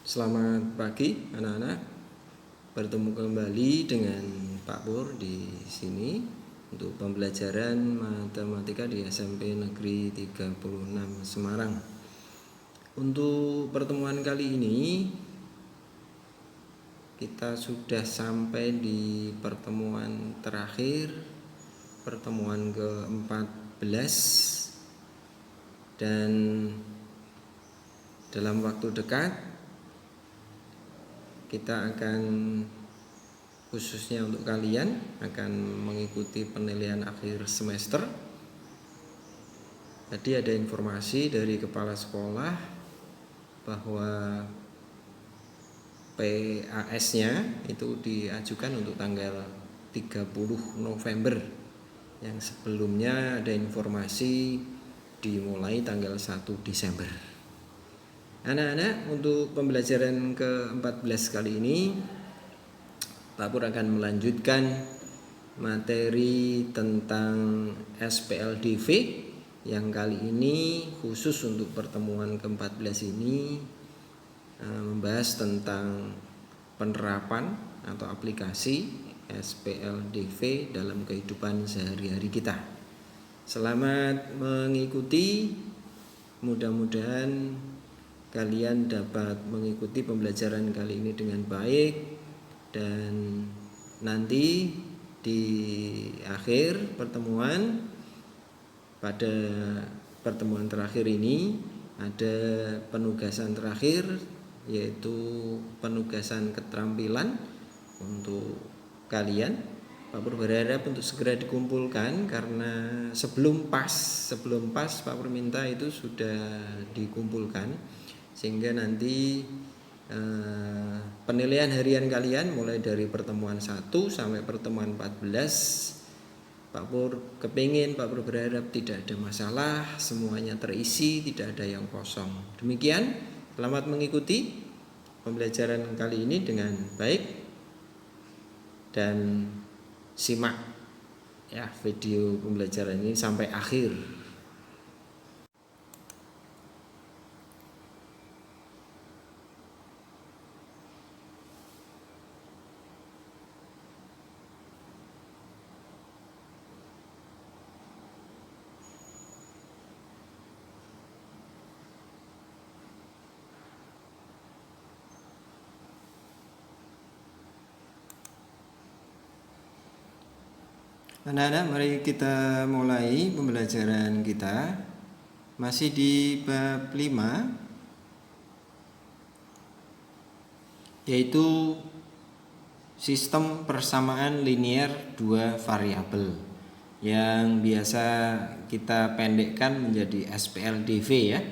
Selamat pagi anak-anak. Bertemu kembali dengan Pak Pur di sini untuk pembelajaran matematika di SMP Negeri 36 Semarang. Untuk pertemuan kali ini kita sudah sampai di pertemuan terakhir, pertemuan ke-14, dan dalam waktu dekat kita akan, khususnya untuk kalian, akan mengikuti penilaian akhir semester. Tadi ada informasi dari kepala sekolah bahwa PAS-nya itu diajukan untuk tanggal 30 November. Yang sebelumnya ada informasi dimulai tanggal 1 Desember. Anak-anak, untuk pembelajaran ke-14 kali ini Pak Pur akan melanjutkan materi tentang SPLDV yang kali ini khusus untuk pertemuan ke-14 ini membahas tentang penerapan atau aplikasi SPLDV dalam kehidupan sehari-hari kita. Selamat mengikuti, mudah-mudahan kalian dapat mengikuti pembelajaran kali ini dengan baik, dan nanti di akhir pertemuan, pada pertemuan terakhir ini ada penugasan terakhir, yaitu penugasan keterampilan untuk kalian. Pak Pur berharap untuk segera dikumpulkan, karena sebelum pas Pak Pur minta itu sudah dikumpulkan, sehingga nanti penilaian harian kalian mulai dari pertemuan 1 sampai pertemuan 14, Pak Pur berharap tidak ada masalah, semuanya terisi, tidak ada yang kosong. Demikian, selamat mengikuti pembelajaran kali ini dengan baik, dan simak ya video pembelajaran ini sampai akhir. Anak-anak, mari kita mulai pembelajaran kita. Masih di bab 5, yaitu sistem persamaan linear dua variabel, yang biasa kita pendekkan menjadi SPLDV ya.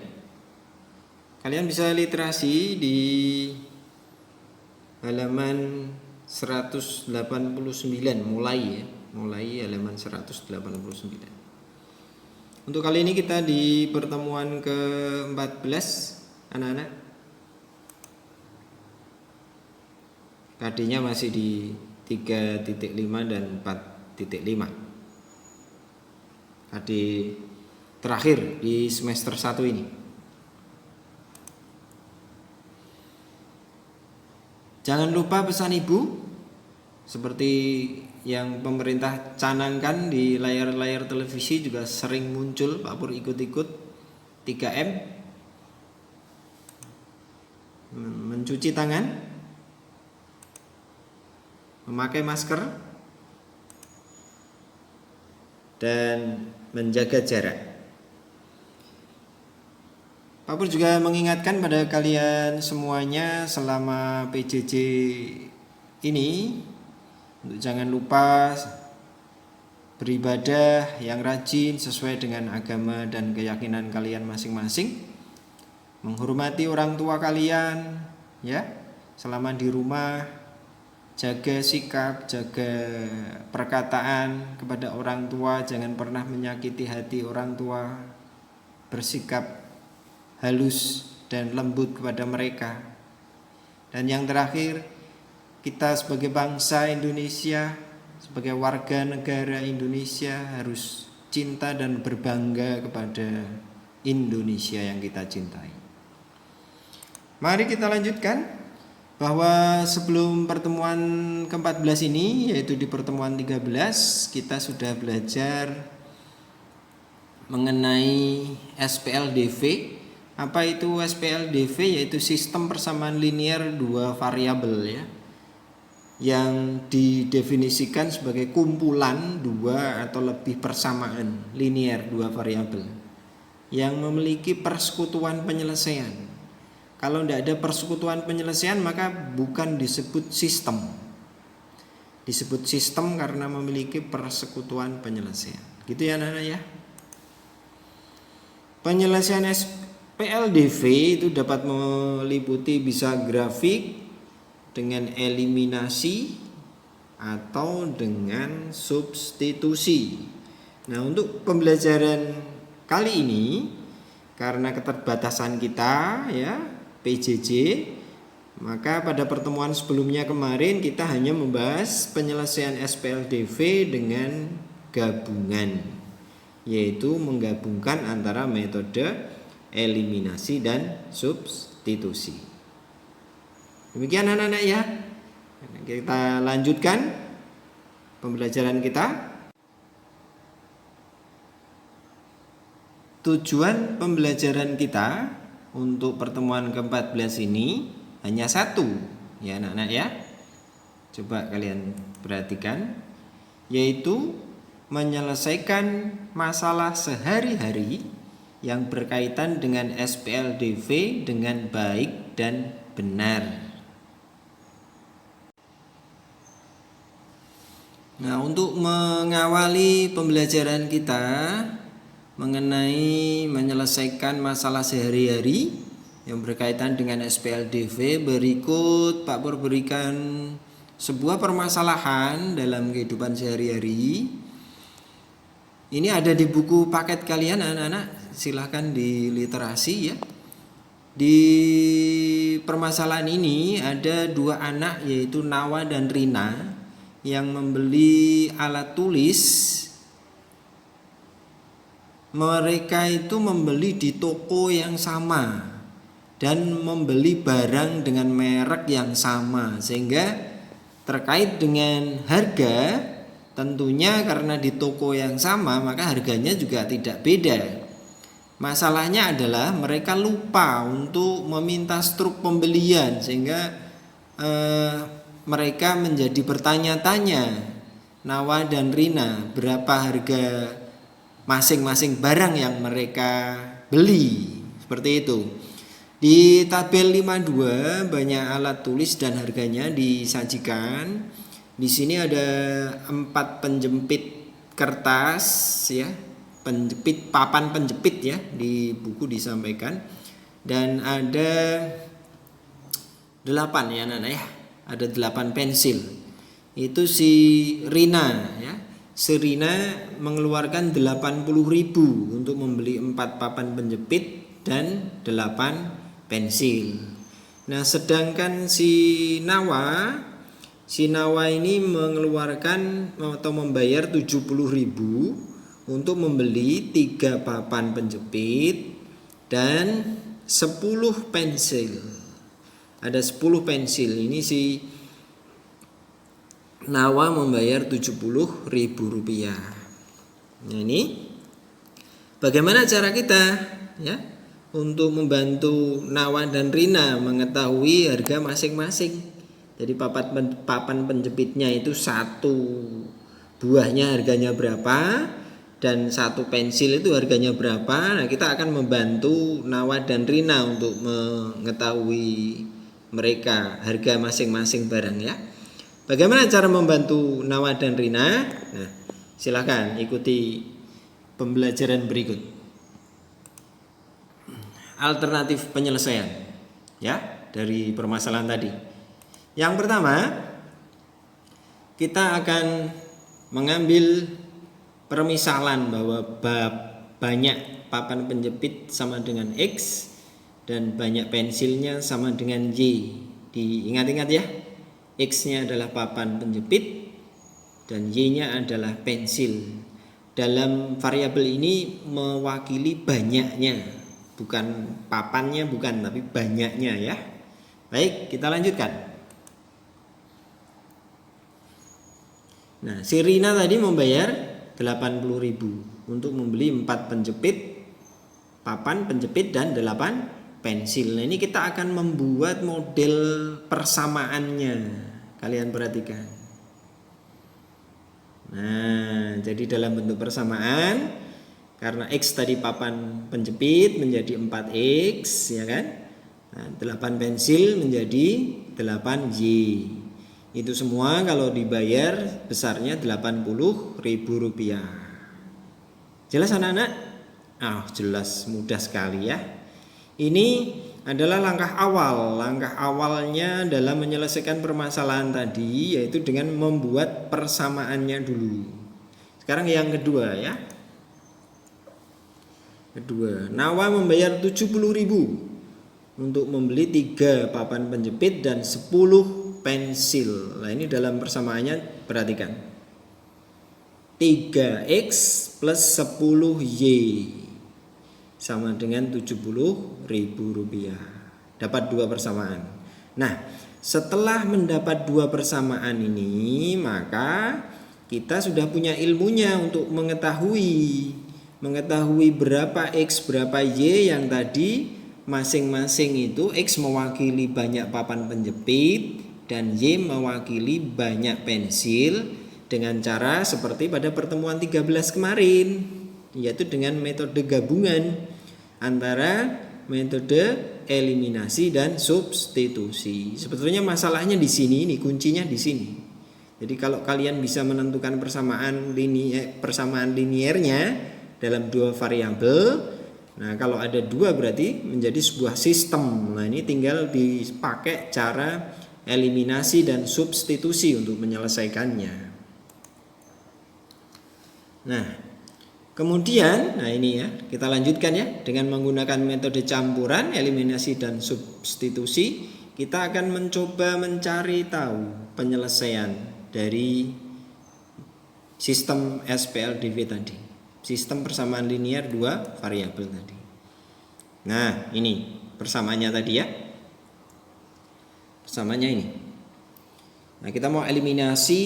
Kalian bisa literasi di halaman 189 mulai halaman 189. Untuk kali ini kita di pertemuan ke-14 anak-anak. KD-nya masih di 3.5 dan 4.5. KD terakhir di semester 1 ini. Jangan lupa pesan ibu, seperti yang pemerintah canangkan di layar-layar televisi juga sering muncul, Pak Pur ikut-ikut, 3M, mencuci tangan, memakai masker, dan menjaga jarak. Pak Pur juga mengingatkan pada kalian semuanya selama PJJ ini, untuk jangan lupa beribadah yang rajin sesuai dengan agama dan keyakinan kalian masing-masing, menghormati orang tua kalian ya selama di rumah, jaga sikap, jaga perkataan kepada orang tua, jangan pernah menyakiti hati orang tua, bersikap halus dan lembut kepada mereka. Dan yang terakhir, kita sebagai bangsa Indonesia, sebagai warga negara Indonesia, harus cinta dan berbangga kepada Indonesia yang kita cintai. Mari kita lanjutkan bahwa sebelum pertemuan ke-14 ini, yaitu di pertemuan 13, kita sudah belajar mengenai SPLDV. Apa itu SPLDV? Yaitu sistem persamaan linear dua variabel ya, yang didefinisikan sebagai kumpulan dua atau lebih persamaan linear dua variabel yang memiliki persekutuan penyelesaian. Kalau tidak ada persekutuan penyelesaian maka bukan disebut sistem. Disebut sistem karena memiliki persekutuan penyelesaian. Gitu ya anak-anak ya. Penyelesaian SPLDV itu dapat meliputi bisa grafik dengan eliminasi atau dengan substitusi. Nah, untuk pembelajaran kali ini karena keterbatasan kita ya PJJ, maka pada pertemuan sebelumnya kemarin kita hanya membahas penyelesaian SPLDV dengan gabungan, yaitu menggabungkan antara metode eliminasi dan substitusi. Demikian anak-anak ya. Kita lanjutkan pembelajaran kita. Tujuan pembelajaran kita untuk pertemuan ke-14 ini hanya satu ya anak-anak ya. Coba kalian perhatikan, yaitu menyelesaikan masalah sehari-hari yang berkaitan dengan SPLDV dengan baik dan benar. Nah, untuk mengawali pembelajaran kita mengenai menyelesaikan masalah sehari-hari yang berkaitan dengan SPLDV, berikut Pak Pur berikan sebuah permasalahan dalam kehidupan sehari-hari. Ini ada di buku paket kalian anak-anak, silahkan di literasi ya. Di permasalahan ini ada dua anak yaitu Nawa dan Rina yang membeli alat tulis. Mereka itu membeli di toko yang sama dan membeli barang dengan merek yang sama, sehingga terkait dengan harga tentunya karena di toko yang sama maka harganya juga tidak beda. Masalahnya adalah mereka lupa untuk meminta struk pembelian, sehingga mereka menjadi bertanya-tanya, Nawa dan Rina, berapa harga masing-masing barang yang mereka beli. Seperti itu. Di tabel 52 banyak alat tulis dan harganya disajikan. Di sini ada 4 penjepit kertas ya, papan penjepit ya, di buku disampaikan. Dan ada 8 ya anak-anak ya. Ada 8 pensil. Itu si Rina ya. Serina mengeluarkan 80.000 untuk membeli 4 papan penjepit dan 8 pensil. Nah, sedangkan si Nawa ini mengeluarkan atau membayar 70.000 untuk membeli 3 papan penjepit dan 10 pensil. Ada 10 pensil. Ini si Nawa membayar 70.000 rupiah. Nah, ini bagaimana cara kita ya untuk membantu Nawa dan Rina mengetahui harga masing-masing. Jadi papan penjepitnya itu 1 buahnya harganya berapa dan 1 pensil itu harganya berapa. Nah, kita akan membantu Nawa dan Rina untuk mengetahui mereka harga masing-masing barang ya. Bagaimana cara membantu Nawa dan Rina? Nah, silakan ikuti pembelajaran berikut. Alternatif penyelesaian ya dari permasalahan tadi. Yang pertama, kita akan mengambil permisalan bahwa banyak papan penjepit sama dengan X dan banyak pensilnya sama dengan Y. Diingat-ingat ya. X-nya adalah papan penjepit dan Y-nya adalah pensil. Dalam variabel ini mewakili banyaknya bukan papannya, bukan, tapi banyaknya ya. Baik, kita lanjutkan. Nah, si Rina tadi membayar 80.000 untuk membeli 4 penjepit, papan penjepit dan 8 pensil. Nah, ini kita akan membuat model persamaannya. Kalian perhatikan. Nah, jadi dalam bentuk persamaan, karena X tadi papan penjepit menjadi 4X, ya kan? Nah, 8 pensil menjadi 8Y. Itu semua kalau dibayar besarnya Rp80.000. Jelas anak-anak? Jelas, mudah sekali ya. Ini adalah langkah awal. Langkah awalnya dalam menyelesaikan permasalahan tadi, yaitu dengan membuat persamaannya dulu. Sekarang yang kedua ya. Kedua, Nawa membayar 70.000 untuk membeli 3 papan penjepit dan 10 pensil. Nah, ini dalam persamaannya perhatikan. 3X plus 10Y sama dengan Rp70.000. Dapat 2 persamaan. Nah, setelah mendapat 2 persamaan ini, maka kita sudah punya ilmunya untuk mengetahui berapa X berapa Y yang tadi masing-masing itu. X mewakili banyak papan penjepit dan Y mewakili banyak pensil, dengan cara seperti pada pertemuan 13 kemarin, yaitu dengan metode gabungan antara metode eliminasi dan substitusi. Sebetulnya masalahnya di sini, ini kuncinya di sini. Jadi kalau kalian bisa menentukan persamaan liniernya dalam 2 variabel, nah kalau ada 2 berarti menjadi sebuah sistem. Nah, ini tinggal dipakai cara eliminasi dan substitusi untuk menyelesaikannya. Nah, kemudian, ini ya, kita lanjutkan ya, dengan menggunakan metode campuran, eliminasi dan substitusi, kita akan mencoba mencari tahu penyelesaian dari sistem SPLDV tadi, sistem persamaan linier 2 variabel tadi. Nah, ini persamaannya tadi ya, persamaannya ini. Nah, kita mau eliminasi,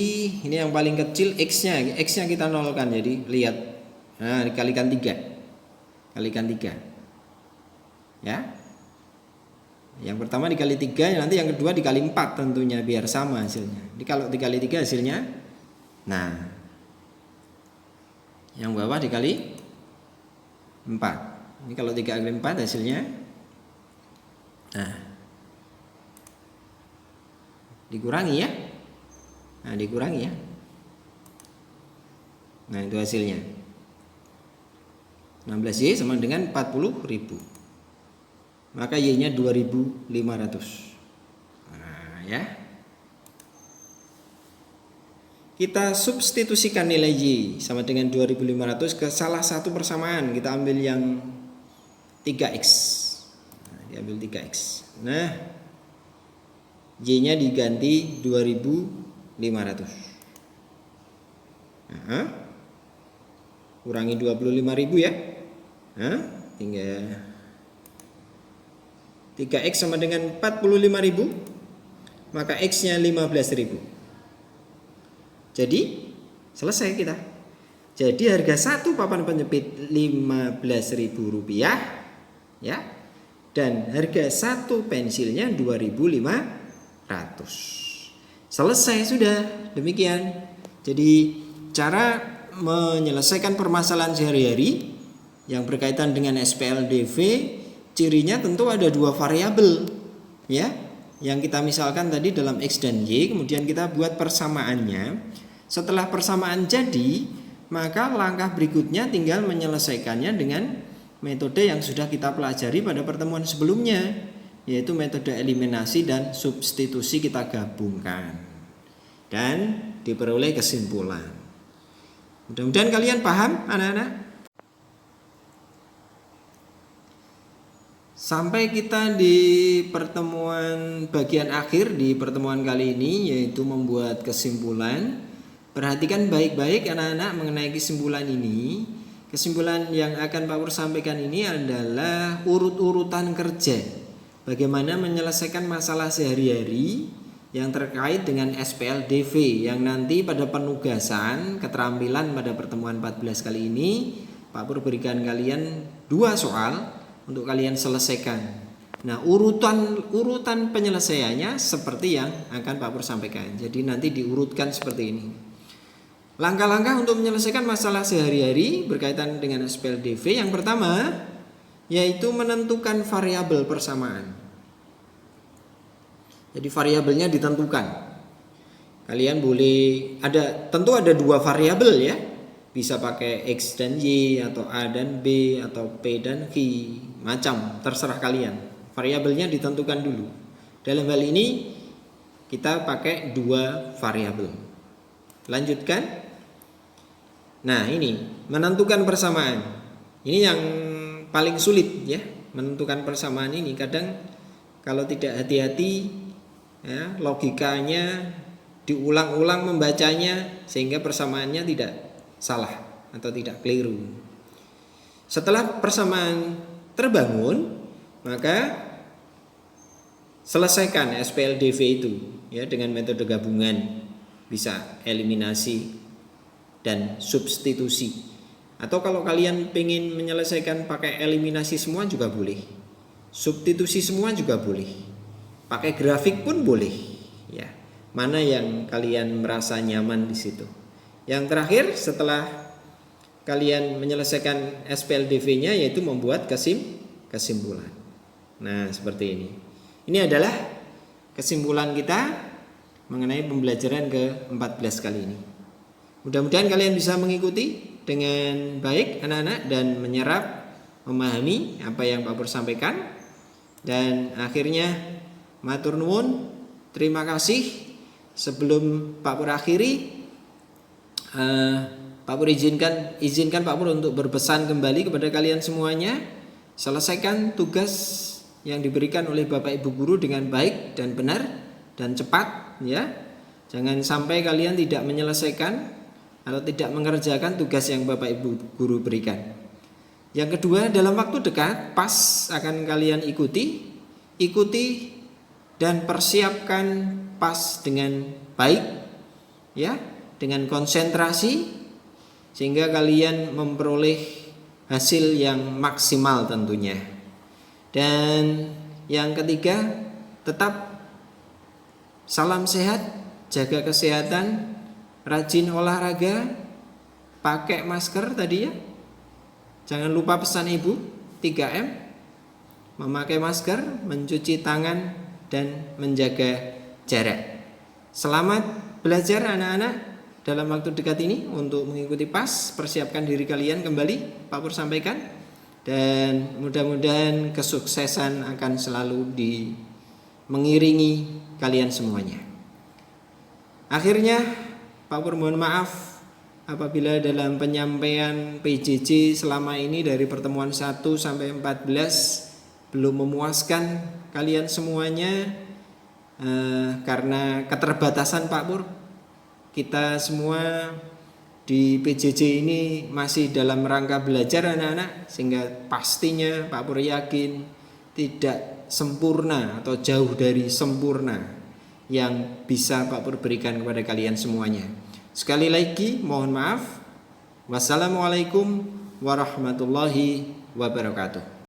ini yang paling kecil X-nya kita nolkan, jadi lihat. Nah, dikalikan 3. Kalikan 3. Ya. Yang pertama dikali 3, nanti yang kedua dikali 4 tentunya biar sama hasilnya. Jadi kalau dikali 3 hasilnya, nah, yang bawah dikali 4. Ini kalau 3 kali 4 hasilnya, nah, dikurangi ya. Nah, dikurangi ya. Nah, itu hasilnya. 16Y sama dengan 40.000. Maka Y-nya 2.500. Nah, ya. Kita substitusikan nilai Y sama dengan 2.500 ke salah satu persamaan. Kita ambil yang 3X. Nah, diambil 3X. Nah, Y-nya diganti 2.500. Nah, kurangi 25.000 ya. Nah, tinggal 3X sama dengan 45.000. Maka X-nya 15.000. Jadi selesai kita. Jadi harga satu papan penjepit Rp15.000 ya. Dan harga satu pensilnya 2.500. Selesai sudah, demikian. Jadi cara menyelesaikan permasalahan sehari-hari yang berkaitan dengan SPLDV, cirinya tentu ada 2 variabel ya, yang kita misalkan tadi dalam X dan Y, kemudian kita buat persamaannya. Setelah persamaan jadi, maka langkah berikutnya tinggal menyelesaikannya dengan metode yang sudah kita pelajari pada pertemuan sebelumnya, yaitu metode eliminasi dan substitusi kita gabungkan dan diperoleh kesimpulan. Mudah-mudahan kalian paham anak-anak. Sampai kita di pertemuan bagian akhir di pertemuan kali ini, yaitu membuat kesimpulan. Perhatikan baik-baik anak-anak mengenai kesimpulan ini. Kesimpulan yang akan Pak Pur sampaikan ini adalah urut-urutan kerja. Bagaimana menyelesaikan masalah sehari-hari yang terkait dengan SPLDV yang nanti pada penugasan keterampilan pada pertemuan 14 kali ini Pak Pur berikan kalian 2 soal untuk kalian selesaikan. Nah, urutan penyelesaiannya seperti yang akan Pak Pur sampaikan. Jadi nanti diurutkan seperti ini. Langkah-langkah untuk menyelesaikan masalah sehari-hari berkaitan dengan SPLDV yang pertama yaitu menentukan variabel persamaan. Jadi variabelnya ditentukan. Kalian boleh tentu ada 2 variabel ya. Bisa pakai X dan Y atau A dan B atau P dan Q, macam terserah kalian. Variabelnya ditentukan dulu. Dalam hal ini kita pakai 2 variabel. Lanjutkan. Nah, ini menentukan persamaan. Ini yang paling sulit ya, menentukan persamaan ini. Kadang kalau tidak hati-hati ya, logikanya diulang-ulang membacanya sehingga persamaannya tidak salah atau tidak keliru. Setelah persamaan terbangun, maka selesaikan SPLDV itu ya dengan metode gabungan, bisa eliminasi dan substitusi. Atau kalau kalian pengen menyelesaikan pakai eliminasi semua juga boleh. Substitusi semua juga boleh. Pakai grafik pun boleh ya. Mana yang kalian merasa nyaman di situ. Yang terakhir setelah kalian menyelesaikan SPLDV-nya yaitu membuat kesimpulan. Nah, seperti ini. Ini adalah kesimpulan kita mengenai pembelajaran ke-14 kali ini. Mudah-mudahan kalian bisa mengikuti dengan baik anak-anak dan menyerap, memahami apa yang Pak Pur sampaikan. Dan akhirnya matur nuwun, terima kasih. Sebelum Pak Pur akhiri, Pak Pur izinkan Pak Pur untuk berpesan kembali kepada kalian semuanya. Selesaikan tugas yang diberikan oleh Bapak Ibu guru dengan baik dan benar dan cepat ya. Jangan sampai kalian tidak menyelesaikan atau tidak mengerjakan tugas yang Bapak Ibu guru berikan. Yang kedua, dalam waktu dekat PAS akan kalian ikuti dan persiapkan PAS dengan baik ya, dengan konsentrasi sehingga kalian memperoleh hasil yang maksimal tentunya. Dan yang ketiga, tetap salam sehat, jaga kesehatan, rajin olahraga, pakai masker tadi ya. Jangan lupa pesan Ibu 3M, memakai masker, mencuci tangan, dan menjaga jarak. Selamat belajar anak-anak dalam waktu dekat ini untuk mengikuti PAS. Persiapkan diri kalian kembali, Pak Pur sampaikan. Dan mudah-mudahan kesuksesan akan selalu mengiringi kalian semuanya. Akhirnya Pak Pur mohon maaf apabila dalam penyampaian PJJ selama ini dari pertemuan 1 sampai 14 belum memuaskan kalian semuanya karena keterbatasan Pak Pur. Kita semua di PJJ ini masih dalam rangka belajar anak-anak, sehingga pastinya Pak Pur yakin tidak sempurna atau jauh dari sempurna yang bisa Pak Pur berikan kepada kalian semuanya. Sekali lagi mohon maaf. Wassalamualaikum warahmatullahi wabarakatuh.